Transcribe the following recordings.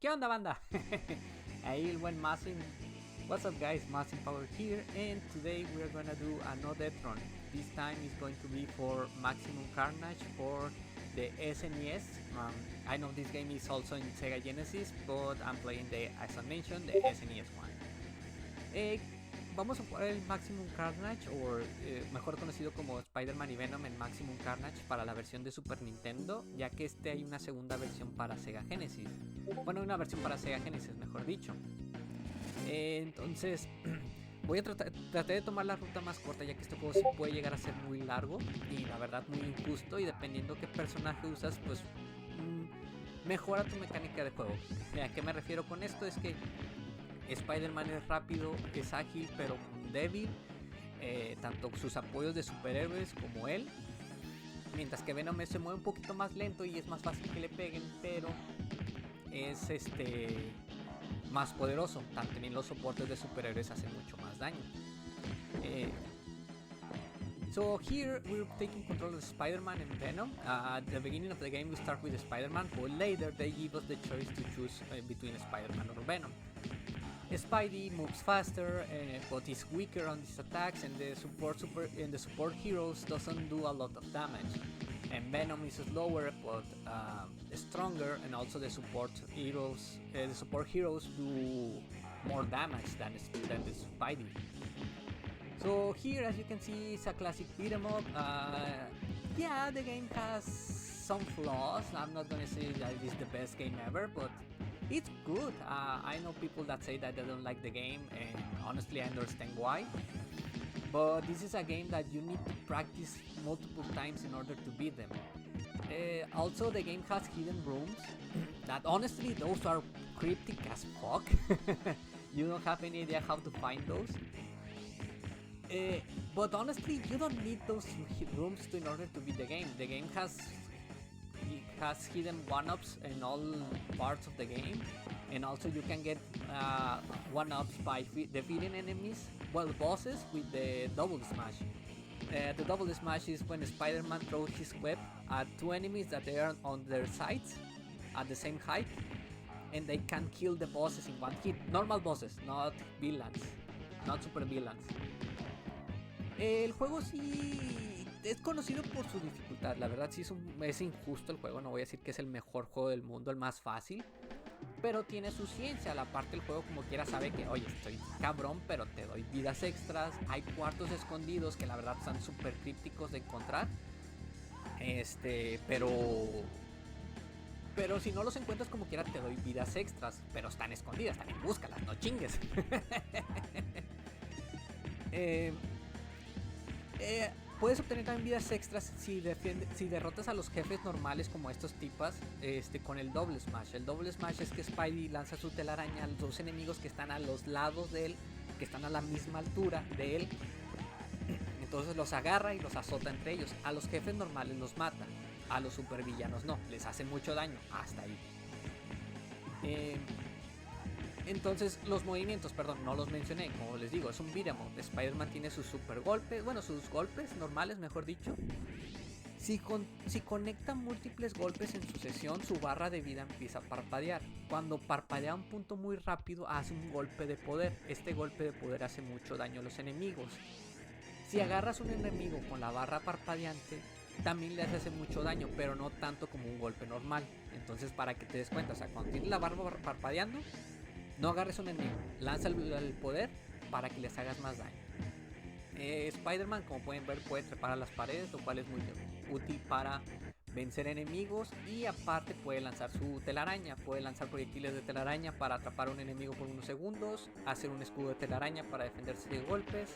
¿Qué onda, banda? Ahí el buen Masin. What's up, guys? Masin Power here, and today we are gonna do another run. This time is going to be for Maximum Carnage for the SNES. I know this game is also in Sega Genesis, but I'm playing as I mentioned, the SNES one. Vamos a jugar el Maximum Carnage, o mejor conocido como Spider-Man y Venom en Maximum Carnage para la versión de Super Nintendo, ya que hay una segunda versión para Sega Genesis. Bueno, una versión para Sega Genesis, mejor dicho. Entonces, voy a tratar de tomar la ruta más corta, ya que este juego sí puede llegar a ser muy largo y la verdad muy injusto, y dependiendo qué personaje usas, pues mejora tu mecánica de juego. ¿A qué me refiero con esto? Es que Spider-Man es rápido, es ágil, pero débil, tanto sus apoyos de superhéroes como él, mientras que Venom se mueve un poquito más lento y es más fácil que le peguen, pero es más poderoso. También los soportes de superhéroes hacen mucho más daño. So here we're taking control of Spider-Man and Venom. At the beginning of the game we start with Spider-Man, but later they give us the choice to choose between Spider-Man or Venom. Spidey moves faster, but is weaker on his attacks, and the support heroes doesn't do a lot of damage. And Venom is slower but stronger, and also the support heroes do more damage than the Spidey. So here, as you can see, it's a classic beat 'em up. Yeah, the game has some flaws. I'm not gonna say that it's the best game ever, but it's good. I know people that say that they don't like the game, and honestly I understand why. But this is a game that you need to practice multiple times in order to beat them. Also, the game has hidden rooms that honestly those are cryptic as fuck. You don't have any idea how to find those. But honestly, you don't need those rooms in order to beat the game. The game has hidden one-ups in all parts of the game, and also you can get one-ups by defeating enemies, well, bosses, with the double smash. The double smash is when Spider-Man throws his web at two enemies that they are on their sides at the same height, and they can kill the bosses in one hit. Normal bosses, not villains, not super villains. El juego sí es conocido por su dificultad, la verdad sí es injusto el juego, no voy a decir que es el mejor juego del mundo, el más fácil, pero tiene su ciencia. La parte del juego como quiera sabe que, oye, estoy cabrón, pero te doy vidas extras, hay cuartos escondidos que la verdad están súper crípticos de encontrar, pero si no los encuentras como quiera te doy vidas extras, pero están escondidas, también búscalas, no chingues. Puedes obtener también vidas extras si derrotas a los jefes normales como estos tipas con el doble smash. El doble smash es que Spidey lanza su telaraña a los dos enemigos que están a los lados de él, que están a la misma altura de él. Entonces los agarra y los azota entre ellos. A los jefes normales los mata, a los supervillanos no, les hace mucho daño, hasta ahí. Entonces los movimientos, perdón, no los mencioné, como les digo, es un beat 'em up. Spider-Man tiene sus super golpes, bueno, sus golpes normales, mejor dicho. Si conecta múltiples golpes en sucesión, su barra de vida empieza a parpadear. Cuando parpadea a un punto muy rápido, hace un golpe de poder. Este golpe de poder hace mucho daño a los enemigos. Si agarras un enemigo con la barra parpadeante, también le hace mucho daño, pero no tanto como un golpe normal. Entonces, para que te des cuenta, o sea, cuando tienes la barra parpadeando, no agarres un enemigo, lanza el poder para que les hagas más daño. Spider-Man, como pueden ver, puede trepar a las paredes, lo cual es muy útil para vencer enemigos, y aparte puede lanzar su telaraña, puede lanzar proyectiles de telaraña para atrapar a un enemigo por unos segundos, hacer un escudo de telaraña para defenderse de golpes,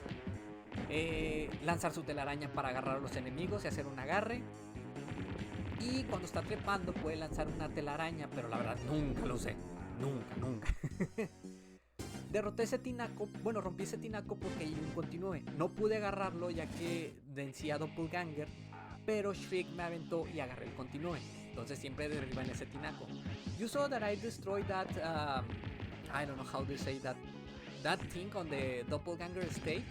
lanzar su telaraña para agarrar a los enemigos y hacer un agarre. Y cuando está trepando puede lanzar una telaraña, pero la verdad nunca lo usé. Nunca. Derroté ese tinaco, bueno, rompí ese tinaco porque hay un continúe. No pude agarrarlo ya que vencía a Doppelganger, pero Shriek me aventó y agarré el continúe. Entonces siempre derriban ese tinaco. You saw that I destroyed that, I don't know how to say that thing on the Doppelganger stage.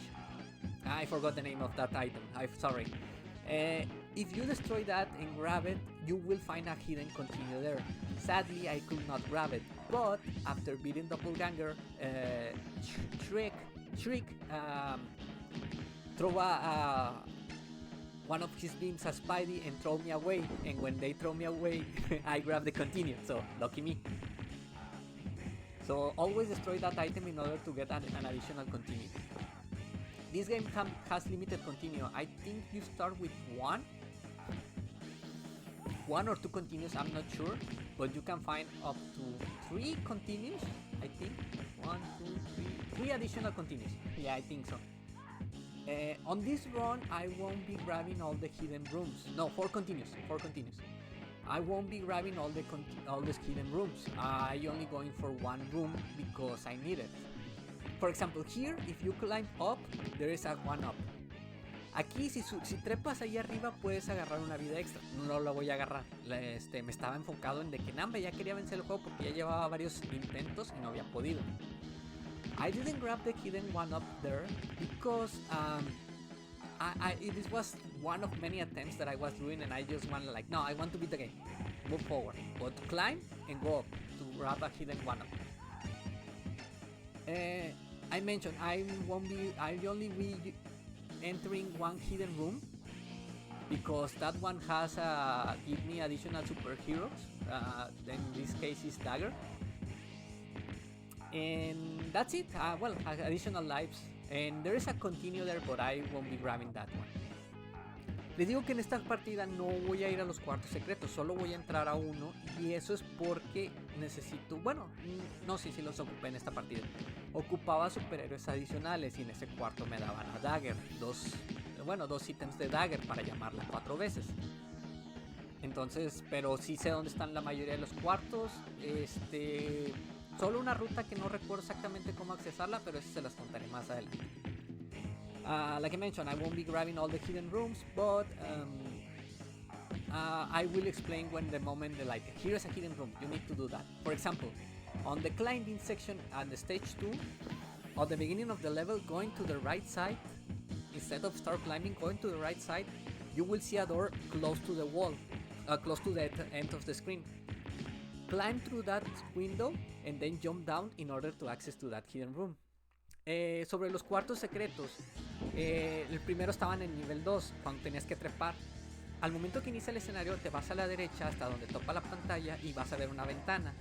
I forgot the name of that item, I'm sorry. If you destroy that and grab it, you will find a hidden continue there. Sadly, I could not grab it, but after beating Doppelganger, Shriek throw one of his beams at Spidey and throw me away, and when they throw me away, I grab the continue, so lucky me. So always destroy that item in order to get an additional continue. This game has limited continue. I think you start with one or two continues, I'm not sure, but you can find up to 3 continues, I think. 1, 2, 3 additional continues. Yeah, I think so. On this run, I won't be grabbing all the hidden rooms. No, 4 continues. I won't be grabbing all the hidden rooms. I only going for one room because I need it. For example, here, if you climb up, there is a 1-up. Aquí, si trepas ahí arriba, puedes agarrar una vida extra. No lo voy a agarrar. Me estaba enfocado en de que Namba ya quería vencer el juego porque ya llevaba varios intentos y no había podido. I didn't grab the hidden 1-up there because this was one of many attempts that I was doing, and I just wanted like, no, I want to beat the game, move forward, but climb and go up to grab a hidden 1-up. I mentioned I only be entering one hidden room because that one has give me additional superheroes. In this case is Dagger. And that's it. Well, additional lives. And there is a continue there, but I won't be grabbing that one. Les digo que en esta partida no voy a ir a los cuartos secretos, solo voy a entrar a uno. Y eso es porque necesito... Bueno, no sé si los ocupé en esta partida. Ocupaba superhéroes adicionales y en ese cuarto me daban a Dagger. Dos ítems de Dagger para llamarla 4 veces. Entonces, pero sí sé dónde están la mayoría de los cuartos. Solo una ruta que no recuerdo exactamente cómo accesarla, pero eso se las contaré más adelante. Like I mentioned, I won't be grabbing all the hidden rooms, but I will explain when the moment like, here's a hidden room, you need to do that. For example, on the climbing section at the stage 2, at the beginning of the level, going to the right side, instead of start climbing, going to the right side, you will see a door close to the wall, close to the end of the screen. Climb through that window and then jump down in order to access to that hidden room. Sobre los cuartos secretos, el primero estaba en el nivel 2, cuando tenías que trepar. Al momento que inicia el escenario, te vas a la derecha hasta donde topa la pantalla y vas a ver una ventana.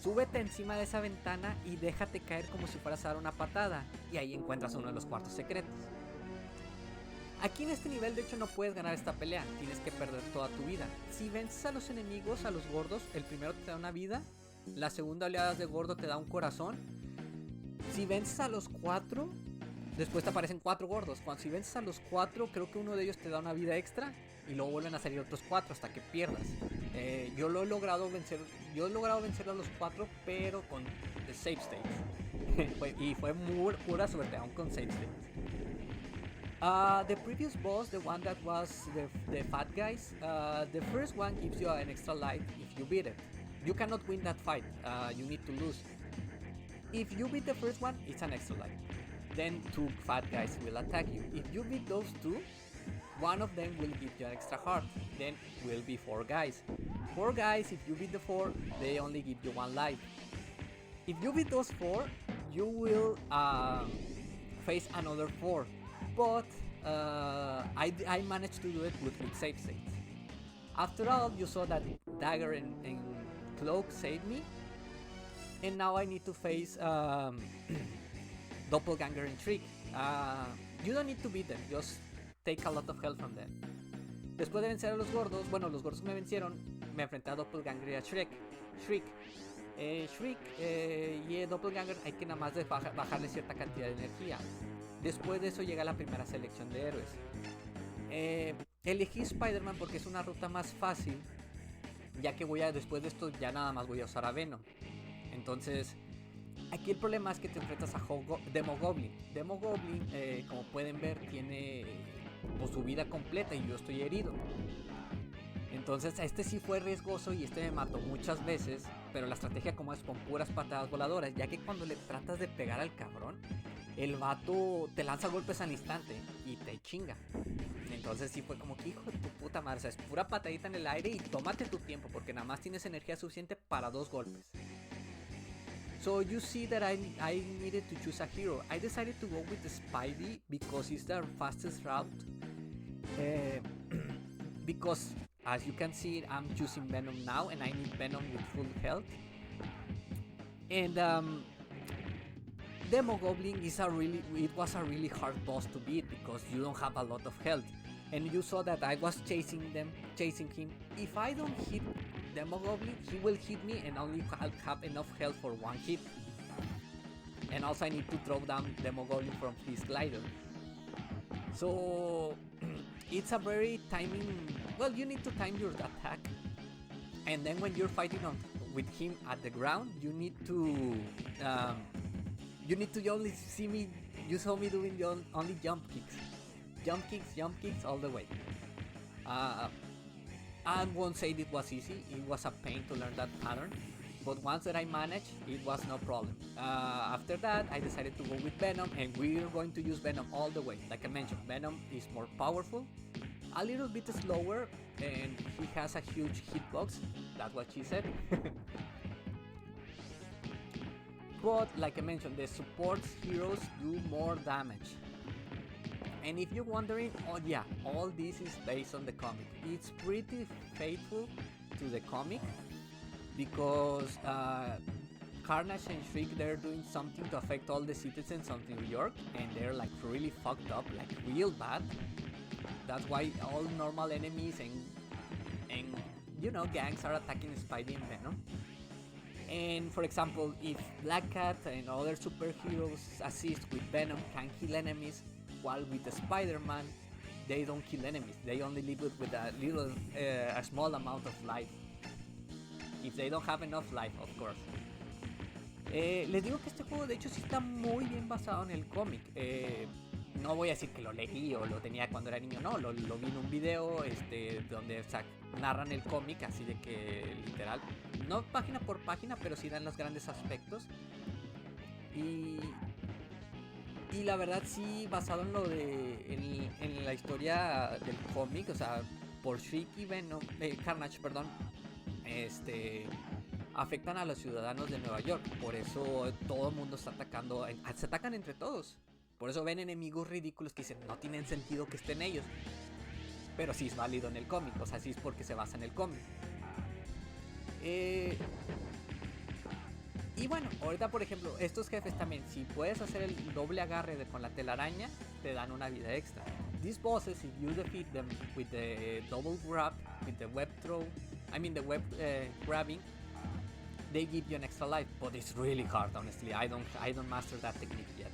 Súbete encima de esa ventana y déjate caer como si fueras a dar una patada, y ahí encuentras uno de los cuartos secretos. Aquí en este nivel de hecho no puedes ganar esta pelea, tienes que perder toda tu vida. Si vences a los enemigos, a los gordos, el primero te da una vida, la segunda oleada de gordo te da un corazón. Si vences a los 4, después te aparecen 4 gordos. Si vences a los 4, creo que uno de ellos te da una vida extra y luego vuelven a salir otros 4 hasta que pierdas. Yo he logrado vencer a los 4, pero con the save state. Y fue muy pura suerte, aún con save state. The previous boss, the one that was the fat guys, the first one gives you an extra life if you beat it. You cannot win that fight, you need to lose. If you beat the first one, it's an extra life. Then 2 fat guys will attack you. If you beat those 2, one of them will give you an extra heart. Then will be 4 guys. 4 guys, if you beat the 4, they only give you 1 life. If you beat those 4, you will face another 4. But I managed to do it with save states. After all, you saw that Dagger and Cloak saved me, and now I need to face Doppelganger and Shriek. You don't need to beat them, just take a lot of help from them. Después de vencer a los gordos, bueno, los gordos me vencieron, me enfrenté a Doppelganger y a Shriek. Y Doppelganger hay que nada más bajarle cierta cantidad de energía. Después de eso llega la primera selección de héroes. Elegí Spider-Man porque es una ruta más fácil, ya que después de esto ya nada más voy a usar a Venom. Entonces, aquí el problema es que te enfrentas a Demogoblin. Demogoblin, como pueden ver, tiene su vida completa y yo estoy herido. Entonces este sí fue riesgoso y este me mató muchas veces, pero la estrategia como es con puras patadas voladoras, ya que cuando le tratas de pegar al cabrón, el vato te lanza golpes al instante y te chinga. Entonces sí fue como que hijo de tu puta madre, o sea, es pura patadita en el aire y tómate tu tiempo porque nada más tienes energía suficiente para 2 golpes. So you see that I needed to choose a hero. I decided to go with the Spidey because it's the fastest route. Because as you can see, I'm choosing Venom now and I need Venom with full health. And Demogoblin was a really hard boss to beat because you don't have a lot of health. And you saw that I was chasing him. If I don't hit Demogoblin, he will hit me and only have enough health for 1 hit. And also I need to throw down Demogoblin from his glider. So it's a very timing. Well, you need to time your attack. And then when you're fighting with him at the ground, you need to only see me. You saw me doing the only jump kicks all the way. I won't say it was easy. It was a pain to learn that pattern, but once that I managed, it was no problem. After that, I decided to go with Venom, and we're going to use Venom all the way. Like I mentioned, Venom is more powerful, a little bit slower, and he has a huge hitbox. That's what she said. But like I mentioned, the support heroes do more damage. And if you're wondering, oh yeah, all this is based on the comic. It's pretty faithful to the comic because Carnage and Shriek, they're doing something to affect all the citizens of New York, and they're like really fucked up, like real bad. That's why all normal enemies and you know, gangs are attacking Spidey and Venom. And for example, if Black Cat and other superheroes assist with Venom can kill enemies, while with the Spider-Man, they don't kill enemies. They only leave it with a small amount of life. If they don't have enough life, of course. Les digo que este juego de hecho sí está muy bien basado en el cómic. No voy a decir que lo leí o lo tenía cuando era niño, no, lo vi en un video donde narran el cómic, así de que literal, no página por página, pero sí dan los grandes aspectos. Y la verdad sí, basado en lo de en la historia del cómic, o sea, por Shriek y Venom, Carnage, perdón, afectan a los ciudadanos de Nueva York. Por eso todo el mundo está atacando, se atacan entre todos. Por eso ven enemigos ridículos que dicen no tienen sentido que estén ellos. Pero sí es válido en el cómic, o sea, sí es porque se basa en el cómic. Y bueno, ahorita por ejemplo, estos jefes también, si puedes hacer el doble agarre con la telaraña, te dan una vida extra. These bosses, if you defeat them with the double grab, with the web throw, the web grabbing, they give you an extra life, but it's really hard, honestly. I don't master that technique yet.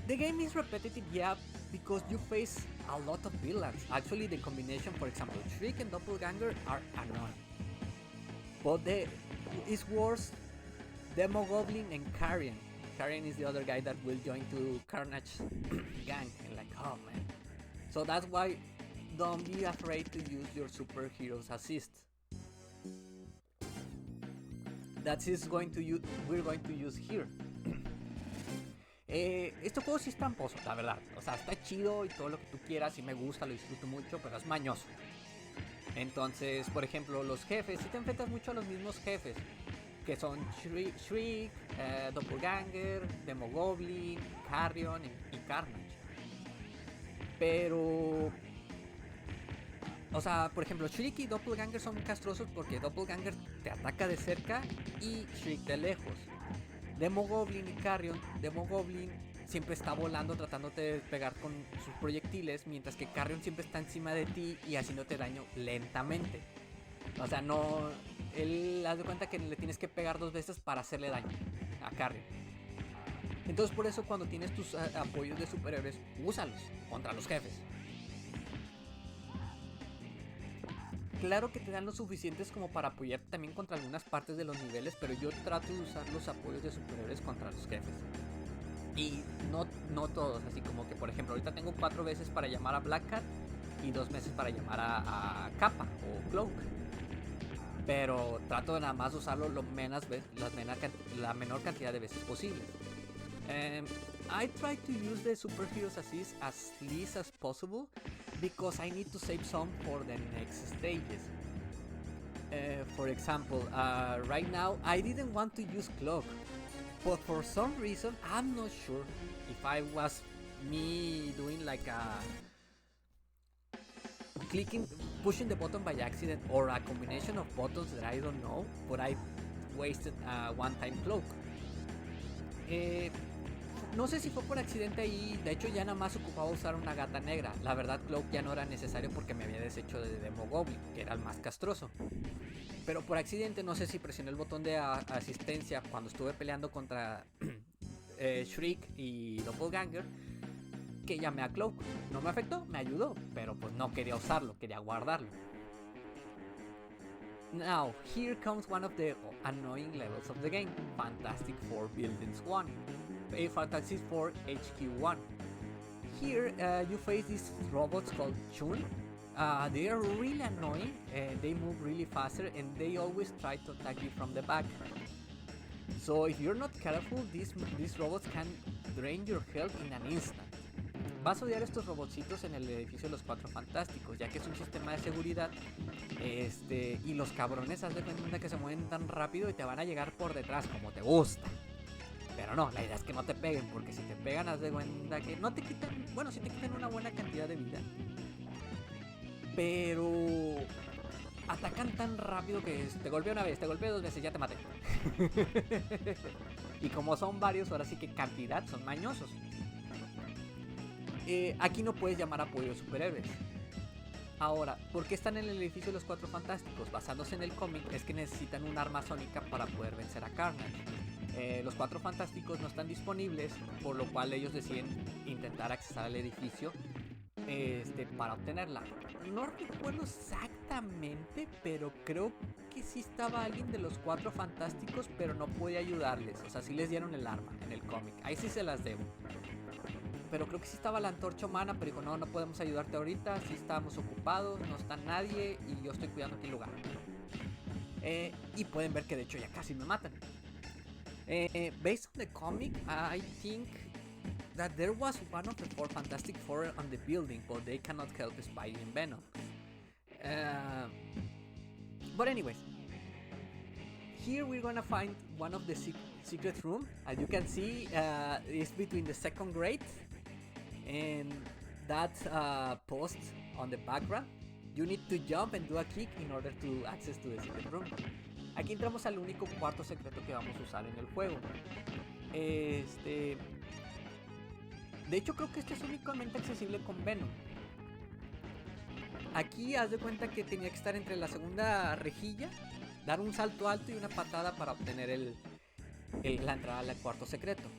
The game is repetitive, yeah, because you face a lot of villains. Actually, the combination, for example, Shriek and Doppelganger are annoying. But it's worse, Demogoblin and Carrion. Carrion is the other guy that will join to Carnage gang. And like, oh man. So that's why don't be afraid to use your superheroes assist. That is we're going to use here. Este juego sí es tramposo, la verdad. O sea, está chido y todo lo que tú quieras, y me gusta, lo disfruto mucho, pero es mañoso. Entonces, por ejemplo, los jefes, si te enfrentas mucho a los mismos jefes, que son Shriek, Doppelganger, Demogoblin, Carrion y Carnage. Pero, o sea, por ejemplo, Shriek y Doppelganger son castrosos porque Doppelganger te ataca de cerca y Shriek de lejos. Demogoblin y Carrion, Demogoblin siempre está volando tratándote de pegar con sus proyectiles, mientras que Carrion siempre está encima de ti y haciéndote daño lentamente. O sea, no, él haz de cuenta que le tienes que pegar 2 veces para hacerle daño a Carrion. Entonces por eso cuando tienes tus apoyos de superhéroes, úsalos contra los jefes. Claro que te dan lo suficientes como para apoyarte también contra algunas partes de los niveles, pero yo trato de usar los apoyos de superhéroes contra los jefes. Y no todos, así como que por ejemplo ahorita tengo 4 veces para llamar a Black Cat y 2 veces para llamar a Kappa o Cloak. Pero trato de nada más usarlo la menor cantidad de veces posible. I try to use the superheroes assist as least as possible because I need to save some for the next stages. For example, right now I didn't want to use Cloak, but for some reason I'm not sure if I was me doing like a pushing the button by accident or a combination of buttons that I don't know, but I wasted a one-time Cloak. No sé si fue por accidente y de hecho ya nada más ocupaba usar una gata negra. La verdad Cloak ya no era necesario porque me había deshecho de Demo Goblin, que era el más castroso. Pero por accidente no sé si presioné el botón de asistencia cuando estuve peleando contra Shriek y Doppelganger, que llamé a Cloak. No me afectó, me ayudó, pero pues no quería usarlo, quería guardarlo. Now, here comes one of the annoying levels of the game, Fantastic Four Buildings 1. Fantastic Four HQ1. Here you face these robots called Chun. They are really annoying, they move really faster and they always try to attack you from the back. So if you're not careful, these robots can drain your health in an instant. Vas a odiar estos robotcitos en el edificio de los Cuatro Fantásticos, ya que es un sistema de seguridad. Y los cabrones, haz de cuenta que se mueven tan rápido y te van a llegar por detrás como te gusta. Pero no, la idea es que no te peguen, porque si te pegan, haz de cuenta que no te quitan, bueno, sí te quitan una buena cantidad de vida. Pero atacan tan rápido que te golpea una vez, te golpea 2 veces, ya te maté. Y como son varios, ahora sí que cantidad, son mañosos. Aquí no puedes llamar apoyo de superhéroes. Ahora, ¿por qué están en el edificio de los Cuatro Fantásticos? Basándose en el cómic, es que necesitan un arma sónica para poder vencer a Carnage. Los Cuatro Fantásticos no están disponibles, por lo cual ellos deciden intentar accesar al edificio para obtenerla. No recuerdo exactamente, pero creo que sí estaba alguien de los Cuatro Fantásticos, pero no podía ayudarles. O sea, sí les dieron el arma en el cómic. Ahí sí se las debo. Pero creo que sí estaba la Antorcha Humana, pero dijo, no podemos ayudarte ahorita, sí estábamos ocupados, no está nadie y yo estoy cuidando aquí el lugar. Y pueden ver que de hecho ya casi me matan. Based on the comic, I think that there was one of the four Fantastic Four on the building, but they cannot help Spidey and Venom. But anyways, here we're gonna find one of the secret room. As you can see, it's between the second grade and that post on the background. You need to jump and do a kick in order to access to the secret room. Aquí entramos al único cuarto secreto que vamos a usar en el juego. De hecho creo que este es únicamente accesible con Venom. Aquí haz de cuenta que tenía que estar entre la segunda rejilla, dar un salto alto y una patada para obtener la entrada al cuarto secreto.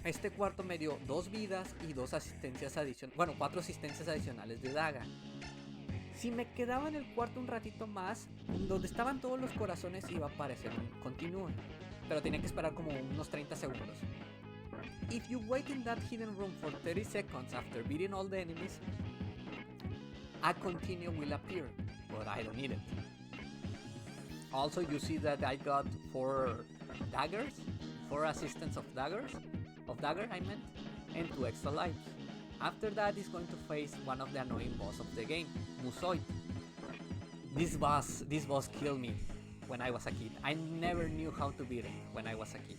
Este cuarto me dio 2 vidas y 2 asistencias adicionales, bueno, 4 asistencias adicionales de daga. Si me quedaba en el cuarto un ratito más, donde estaban todos los corazones iba a aparecer un continúo, pero tenía que esperar como unos 30 segundos. If you wait in that hidden room for 30 seconds after beating all the enemies, a continue will appear, but I don't need it. Also, you see that I got 4 daggers, 4 assistants of dagger, and 2 extra lives. After that, he's going to face one of the annoying boss of the game, Musoid. This boss killed me when I was a kid. I never knew how to beat him when I was a kid.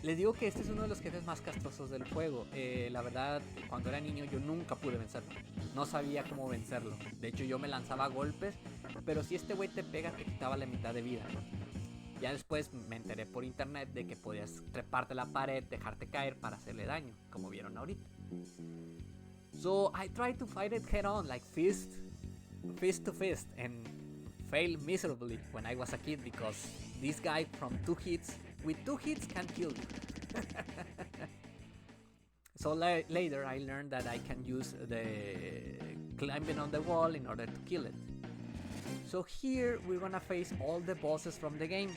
Les digo que este es uno de los jefes más castrosos del juego. La verdad, cuando era niño yo nunca pude vencerlo. No sabía cómo vencerlo. De hecho, yo me lanzaba golpes, pero si este güey te pega, te quitaba la mitad de vida. Ya después me enteré por internet de que podías treparte la pared, dejarte caer para hacerle daño, como vieron ahorita. So I tried to fight it head on, like fist to fist, and failed miserably when I was a kid because this guy with 2 hits can kill you. So later I learned that I can use the climbing on the wall in order to kill it. So here we're gonna face all the bosses from the game.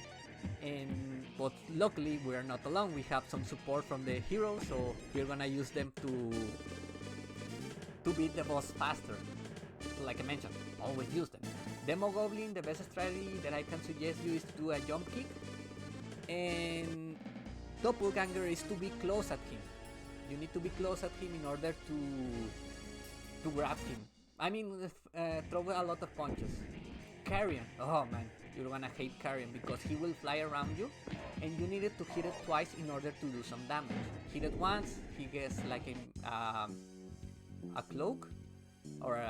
But luckily we are not alone. We have some support from the heroes, so we're gonna use them to beat the boss faster. Like I mentioned, always use them. Demo Goblin, the best strategy that I can suggest you is to do a jump kick, and Doppelganger is to be close at him. You need to be close at him in order to grab him. I mean, throw a lot of punches. Carrion, oh man, you're gonna hate Carrion because he will fly around you, and you needed to hit it twice in order to do some damage. Hit it once, he gets like a cloak, or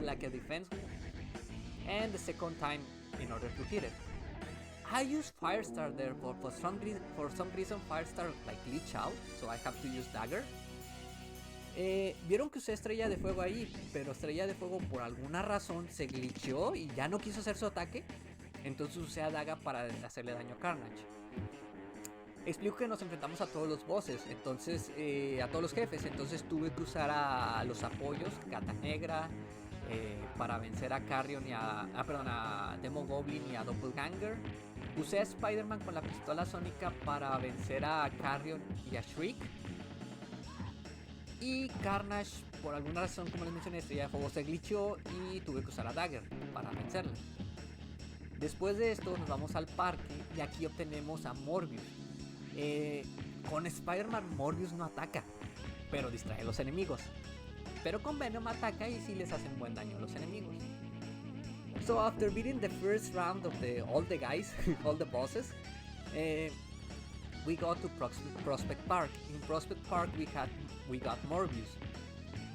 like a defense, and the second time in order to hit it. I use Firestar there, but for some reason Firestar like glitch out, so I have to use Dagger. Vieron que usé Estrella de Fuego ahí, pero Estrella de Fuego por alguna razón se glitcheó y ya no quiso hacer su ataque. Entonces usé a Daga para hacerle daño a Carnage. Explico que nos enfrentamos a todos los bosses, entonces a todos los jefes, entonces tuve que usar a los apoyos, Gata Negra, para vencer a Carrion y a Demo Goblin y a Doppelganger. Usé a Spider-Man con la pistola sónica para vencer a Carrion y a Shriek. Y Carnage, por alguna razón, como les mencioné, Estrella de Fuego se glitchó y tuve que usar a Dagger para vencerle. Después de esto nos vamos al parque y aquí obtenemos a Morbius. Con Spider-Man Morbius no ataca, pero distrae a los enemigos. Pero con Venom ataca y sí les hacen buen daño a los enemigos. So after beating the first round of all the guys, all the bosses, we got to Prospect Park. In Prospect Park we got Morbius.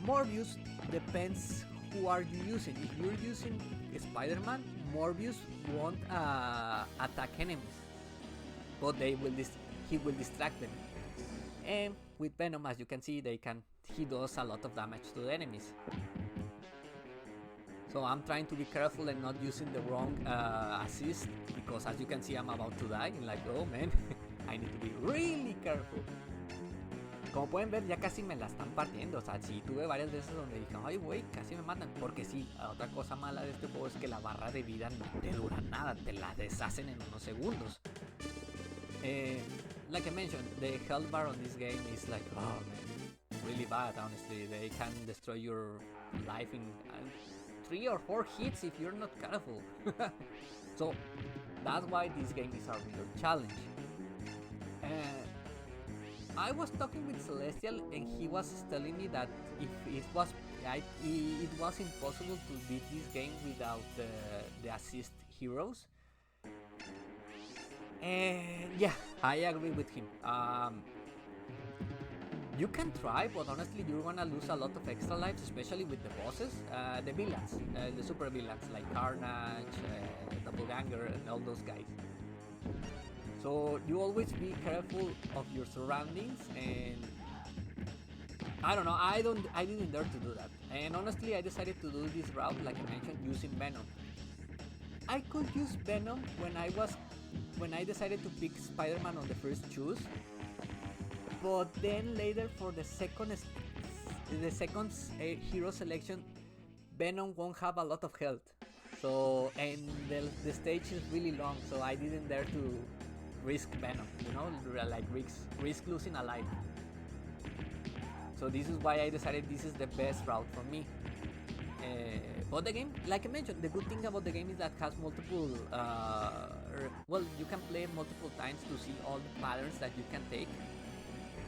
Morbius depends who are you using. If you're using Spider-Man, Morbius won't attack enemies, but he will distract them. And with Venom, as you can see, he does a lot of damage to the enemies. So I'm trying to be careful and not using the wrong assist, because as you can see I'm about to die and like, oh man, I need to be really careful. Como pueden ver, ya casi me la están partiendo. O sea, sí tuve varias veces donde dije, ay güey, casi me matan. Porque sí, otra cosa mala de este juego es que la barra de vida no te dura nada, te la deshacen en unos segundos. Like I mentioned, the health bar on this game is like, oh man, really bad honestly. They can destroy your life in 3 or 4 hits if you're not careful. So that's why this game is a real challenge. I was talking with Celestial and he was telling me that if it was impossible to beat this game without the assist heroes. And yeah, I agree with him. You can try, but honestly you're gonna lose a lot of extra lives, especially with the bosses, the villains, the super villains like Carnage, Doppelganger and all those guys. So you always be careful of your surroundings, and I don't know, I didn't dare to do that. And honestly I decided to do this route, like I mentioned, using Venom. I could use Venom when I decided to pick Spider-Man on the first choose, but then later for the second hero selection, Venom won't have a lot of health. So, and the stage is really long, so I didn't dare to risk Venom, you know, like risk losing a life. So this is why I decided this is the best route for me. But the game, like I mentioned, the good thing about the game is that it has multiple, well, you can play multiple times to see all the patterns that you can take.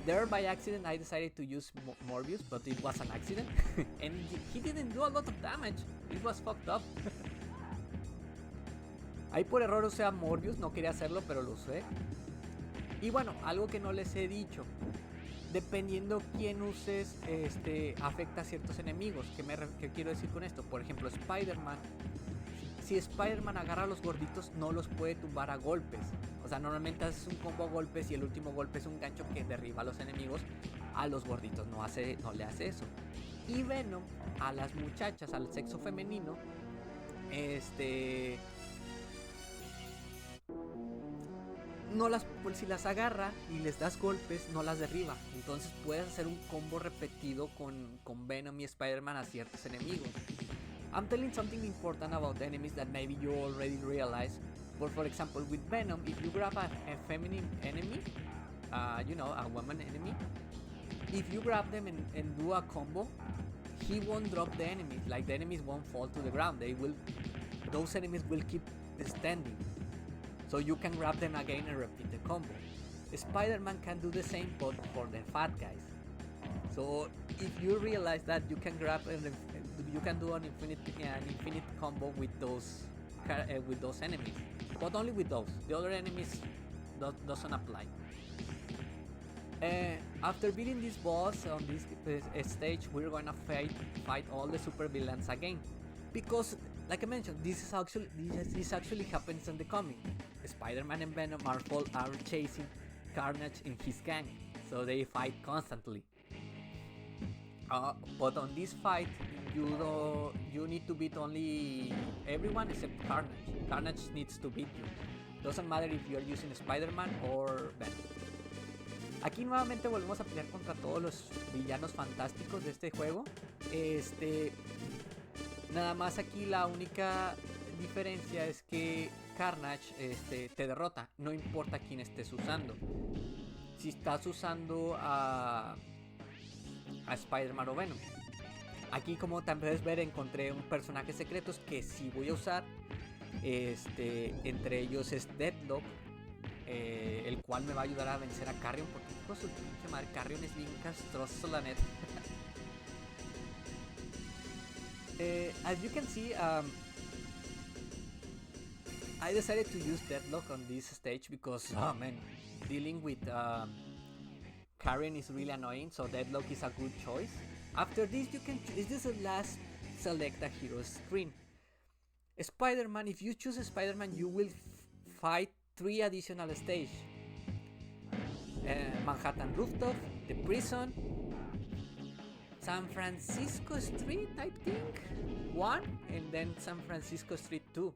There by accident I decided to use Morbius, but it was an accident. And he didn't do a lot of damage, it was fucked up. Ahí por error usé a Morbius, no quería hacerlo pero lo usé. Y bueno, algo que no les he dicho, dependiendo quién uses, afecta a ciertos enemigos. ¿Qué quiero decir con esto? Por ejemplo, Spider-Man. Si Spider-Man agarra a los gorditos, no los puede tumbar a golpes. O sea, normalmente haces un combo a golpes y el último golpe es un gancho que derriba a los enemigos. A los gorditos no le hace eso. Y Venom, a las muchachas, al sexo femenino, pues si las agarra y les das golpes, no las derriba. Entonces puedes hacer un combo repetido con Venom y Spider-Man a ciertos enemigos. I'm telling something important about enemies that maybe you already realize. But for example, with Venom, if you grab a feminine enemy, a woman enemy, if you grab them and do a combo, he won't drop the enemies. Like the enemies won't fall to the ground. Those enemies will keep standing. So you can grab them again and repeat the combo. Spider-Man can do the same, but for the fat guys. So if you realize that you can you can do an infinite combo with those enemies, but only with those. The other enemies doesn't apply. After beating this boss on this stage, we're gonna fight all the super villains again, because, like I mentioned, this actually happens in the comic. Spider-Man and Venom are chasing Carnage and his gang, so they fight constantly. But on this fight, you need to beat only everyone except Carnage. Carnage needs to beat you. Doesn't matter if you're using Spider-Man or Venom. Aquí nuevamente volvemos a pelear contra todos los villanos fantásticos de este juego. Nada más aquí la única diferencia es que Carnage te derrota, no importa quién estés usando. Si estás usando a Spider-Man o Venom. Aquí, como también puedes ver, encontré un personaje secretos que sí voy a usar. Entre ellos es Deadlock, el cual me va a ayudar a vencer a Carrion, porque con su pinche madre Carrion es bien castroso, la neta. As you can see, I decided to use Deadlock on this stage because, oh man, dealing with Carrion is really annoying, so Deadlock is a good choice. After this, this is the last select a hero screen. Spider-Man, if you choose Spider-Man, you will fight 3 additional stages. Manhattan Rooftop, the prison, San Francisco Street, I think, 1, and then San Francisco Street 2.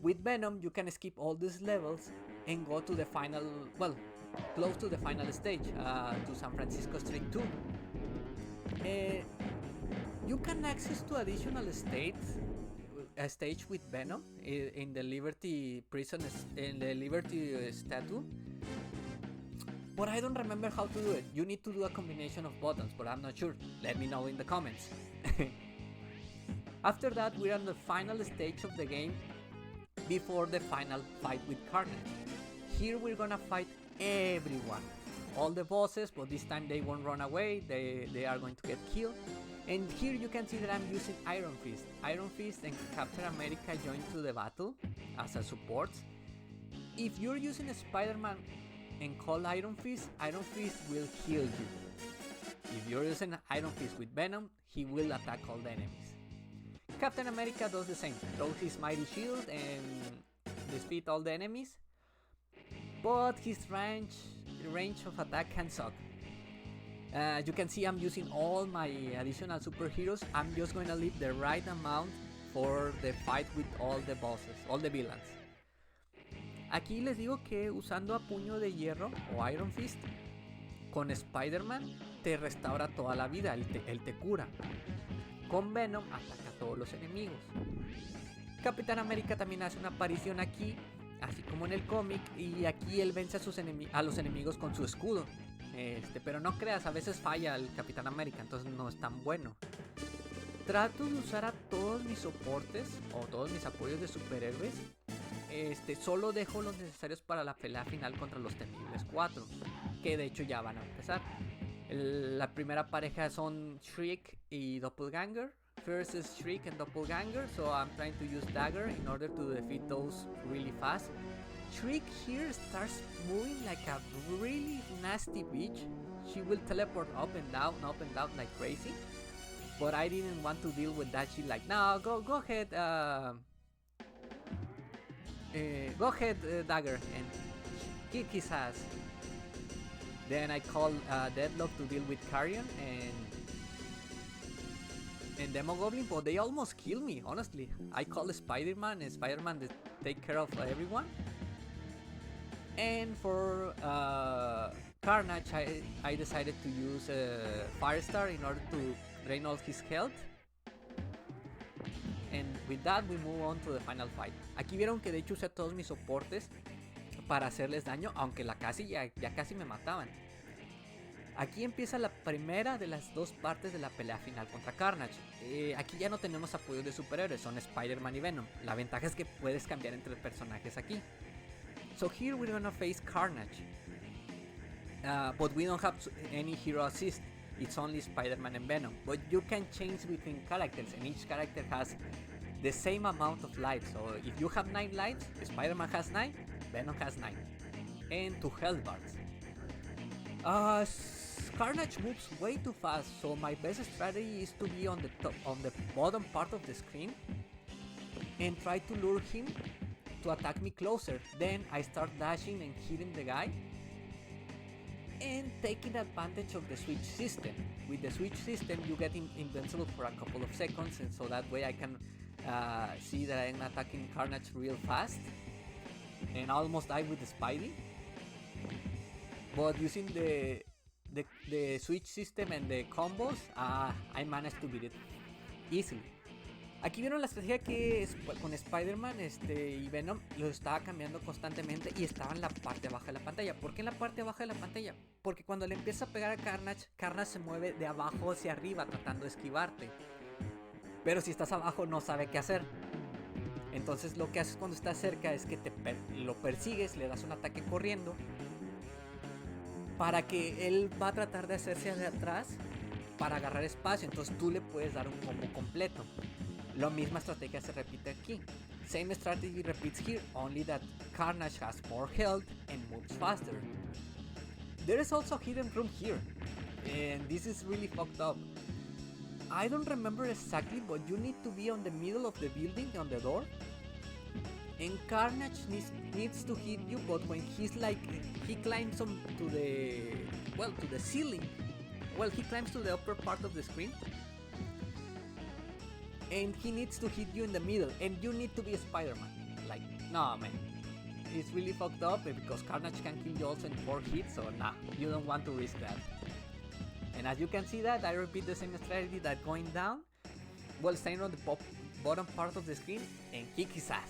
With Venom, you can skip all these levels and go to the final, well, close to the final stage, to San Francisco Street 2. You can access to additional states, a stage with Venom in the Liberty prison, in the Liberty statue, but I don't remember how to do it. You need to do a combination of buttons, but I'm not sure. Let me know in the comments. After that, we're on the final stage of the game before the final fight with Carnage. Here we're gonna fight everyone, all the bosses, but this time they won't run away, they are going to get killed. And here you can see that I'm using Iron Fist. Iron Fist and Captain America join to the battle as a support. If you're using a Spider-Man and call Iron Fist will heal you. If you're using Iron Fist with Venom, he will attack all the enemies. Captain America does the same, throws his mighty shield and defeat all the enemies, but his range of attack can suck. You can see I'm using all my additional superheroes. I'm just going to leave the right amount for the fight with all the bosses, all the villains. Aquí les digo que usando a puño de hierro o Iron Fist con Spider-Man te restaura toda la vida, él te cura. Con Venom ataca a todos los enemigos. Capitán América también hace una aparición aquí, así como en el cómic, y aquí él vence a los enemigos con su escudo. Pero no creas, a veces falla el Capitán América, entonces no es tan bueno. Trato de usar a todos mis soportes o todos mis apoyos de superhéroes. Solo dejo los necesarios para la pelea final contra los Temibles 4, que de hecho ya van a empezar. La primera pareja son Shriek y Doppelganger. First is Shriek and Doppelganger, so I'm trying to use Dagger in order to defeat those really fast. Shriek here starts moving like a really nasty bitch. She will teleport up and down like crazy. But I didn't want to deal with that. She's like, no, go ahead, Dagger, and kick his ass. Then I call Deadlock to deal with Carrion and Demogoblin, but they almost kill me, honestly. I call Spider-Man and Spider-Man to take care of everyone. And for Carnage, I decided to use Firestar in order to drain all his health. and with that we move on to the final fight. Aquí vieron que de hecho usé todos mis soportes para hacerles daño, aunque ya casi me mataban. Aquí empieza la primera de las dos partes de la pelea final contra Carnage. Aquí ya no tenemos apoyo de superhéroes, son Spider-Man y Venom. La ventaja es que puedes cambiar entre personajes aquí. So here we're gonna face Carnage, but we don't have any hero assist. It's only Spider-Man and Venom, but you can change between characters, and each character has the same amount of lives. So if you have 9 lives, Spider-Man has 9, Venom has 9, and 2 health bars. Carnage moves way too fast, so my best strategy is to be on the bottom part of the screen and try to lure him to attack me closer. Then I start dashing and hitting the guy and taking advantage of the switch system. With the switch system you get invincible for a couple of seconds, and so that way I can see that I'm attacking Carnage real fast, and I almost die with the Spidey. But using the switch system and the combos, I managed to beat it easily. Aquí vieron la estrategia que con Spider-Man y Venom lo estaba cambiando constantemente y estaba en la parte baja de la pantalla. ¿Por qué en la parte baja de la pantalla? Porque cuando le empieza a pegar a Carnage, Carnage se mueve de abajo hacia arriba tratando de esquivarte. Pero si estás abajo no sabe qué hacer. Entonces lo que haces cuando estás cerca es que lo persigues, le das un ataque corriendo, para que él va a tratar de hacerse hacia atrás para agarrar espacio. Entonces tú le puedes dar un combo completo. La misma estrategia se repite aquí. Same strategy repeats here, only that Carnage has more health and moves faster. There is also a hidden room here, and this is really fucked up. I don't remember exactly, but you need to be on the middle of the building on the door, and Carnage needs to hit you, but when he climbs to the ceiling. Well, he climbs to the upper part of the screen, and he needs to hit you in the middle, and you need to be a Spider-Man. Like, no man, it's really fucked up because Carnage can kill you also in 4 hits, so nah, you don't want to risk that. And as you can see that, I repeat the same strategy that going down, well, staying on the bottom part of the screen and kick his ass.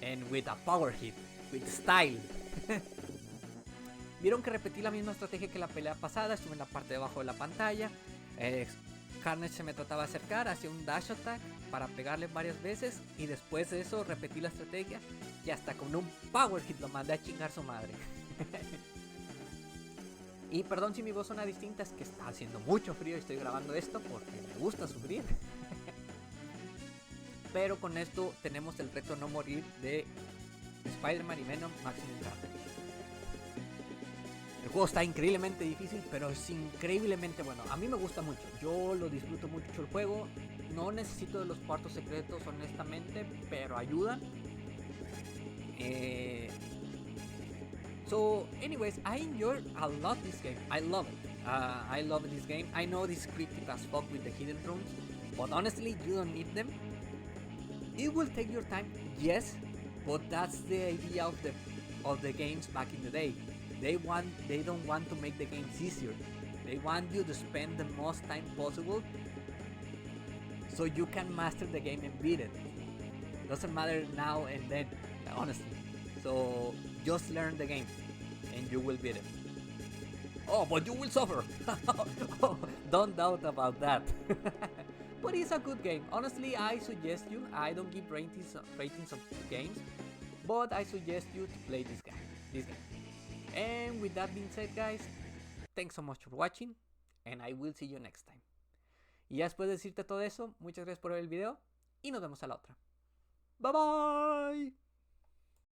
And with a power hit, with style. Vieron que repetí la misma estrategia que la pelea pasada, estuve en la parte de abajo de la pantalla. Carnage se me trataba de acercar, hacía un dash attack para pegarle varias veces y después de eso repetí la estrategia y hasta con un power hit lo mandé a chingar su madre. Y perdón si mi voz suena distinta, es que está haciendo mucho frío y estoy grabando esto porque me gusta sufrir. Pero con esto tenemos el reto no morir de Spider-Man y Venom Maximum Carnage. El juego está increíblemente difícil, pero es increíblemente bueno. A mí me gusta mucho, yo lo disfruto mucho el juego. No necesito de los cuartos secretos honestamente, pero ayudan. So anyways, I enjoyed a lot this game. I love it. I love this game. I know this is cryptic as fuck with the hidden rooms, but honestly you don't need them. It will take your time, yes, but that's the idea of the games back in the day. They don't want to make the games easier. They want you to spend the most time possible so you can master the game and beat it. Doesn't matter now and then, honestly. So just learn the game and you will beat it. Oh, but you will suffer. Don't doubt about that. But it's a good game. Honestly, I suggest you. I don't give ratings of games, but I suggest you to play this game. And with that being said, guys, thanks so much for watching, and I will see you next time. Y ya después de decirte todo eso, muchas gracias por ver el video y nos vemos a la otra. Bye bye.